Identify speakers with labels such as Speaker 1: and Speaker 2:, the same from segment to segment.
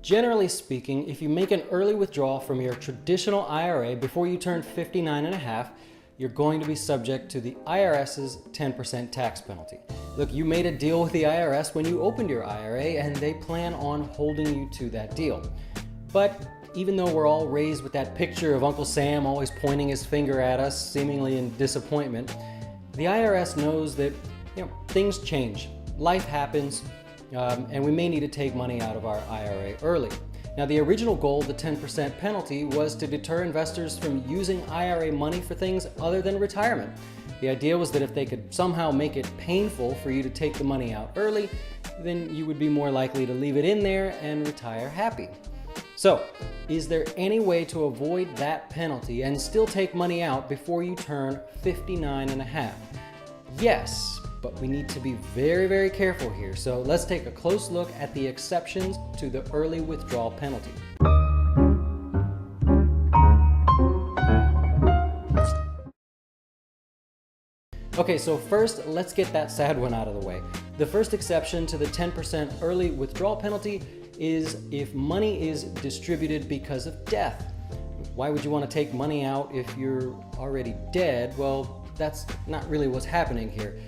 Speaker 1: Generally speaking, if you make an early withdrawal from your traditional IRA before you turn 59 and a half, you're going to be subject to the IRS's 10% tax penalty. Look, you made a deal with the IRS when you opened your IRA, and they plan on holding you to that deal. But even though we're all raised with that picture of Uncle Sam always pointing his finger at us, seemingly in disappointment, the IRS knows that things change, life happens, and we may need to take money out of our IRA early. Now, the original goal, the 10% penalty, was to deter investors from using IRA money for things other than retirement. The idea was that if they could somehow make it painful for you to take the money out early, then you would be more likely to leave it in there and retire happy. So, is there any way to avoid that penalty and still take money out before you turn 59 and a half? Yes, but we need to be very, very careful here. So let's take a close look at the exceptions to the early withdrawal penalty. Okay, so first, let's get that sad one out of the way. The first exception to the 10% early withdrawal penalty is if money is distributed because of death. Why would you want to take money out if you're already dead? Well, that's not really what's happening here.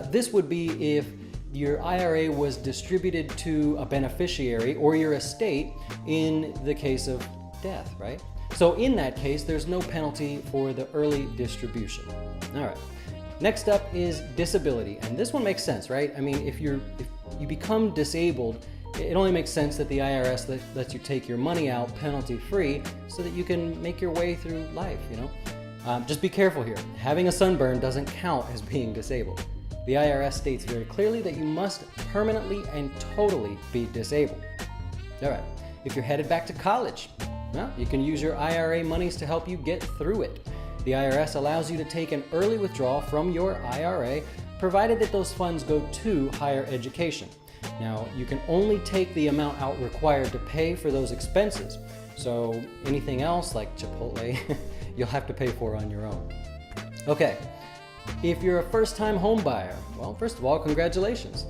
Speaker 1: This would be if your IRA was distributed to a beneficiary or your estate in the case of death, right? So in that case, there's no penalty for the early distribution. All right. Next up is disability, and this one makes sense, right? I mean, if you become disabled, it only makes sense that the IRS lets you take your money out penalty-free so that you can make your way through life, Just be careful here. Having a sunburn doesn't count as being disabled. The IRS states very clearly that you must permanently and totally be disabled. All right, if you're headed back to college, well, you can use your IRA monies to help you get through it. The IRS allows you to take an early withdrawal from your IRA, provided that those funds go to higher education. Now, you can only take the amount out required to pay for those expenses. So anything else like Chipotle, you'll have to pay for on your own. Okay. If you're a first-time home buyer, well, first of all, congratulations.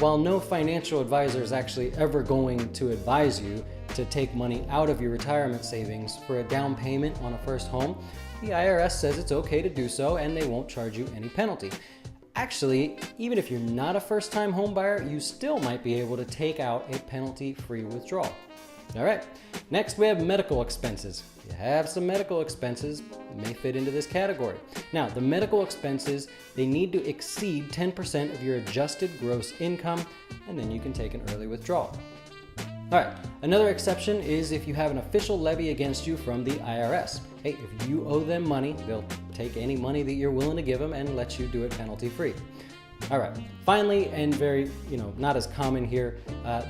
Speaker 1: While no financial advisor is actually ever going to advise you to take money out of your retirement savings for a down payment on a first home, the IRS says it's okay to do so and they won't charge you any penalty. Actually, even if you're not a first-time home buyer, you still might be able to take out a penalty-free withdrawal. All right, next we have medical expenses. If you have some medical expenses, it may fit into this category. Now, the medical expenses, they need to exceed 10% of your adjusted gross income, and then you can take an early withdrawal. All right, another exception is if you have an official levy against you from the IRS. Hey, if you owe them money, they'll take any money that you're willing to give them and let you do it penalty-free. All right, finally, and very, not as common here,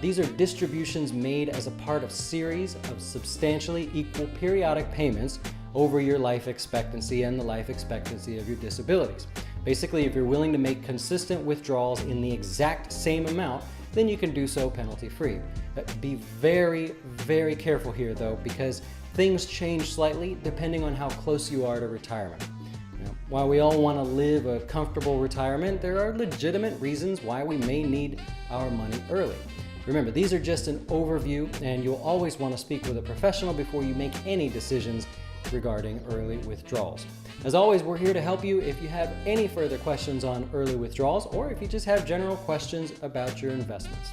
Speaker 1: these are distributions made as a part of series of substantially equal periodic payments over your life expectancy and the life expectancy of your disabilities. Basically, if you're willing to make consistent withdrawals in the exact same amount, then you can do so penalty-free. Be very, very careful here, though, because things change slightly depending on how close you are to retirement. While we all want to live a comfortable retirement, there are legitimate reasons why we may need our money early. Remember, these are just an overview, and you'll always want to speak with a professional before you make any decisions regarding early withdrawals. As always, we're here to help you if you have any further questions on early withdrawals or if you just have general questions about your investments.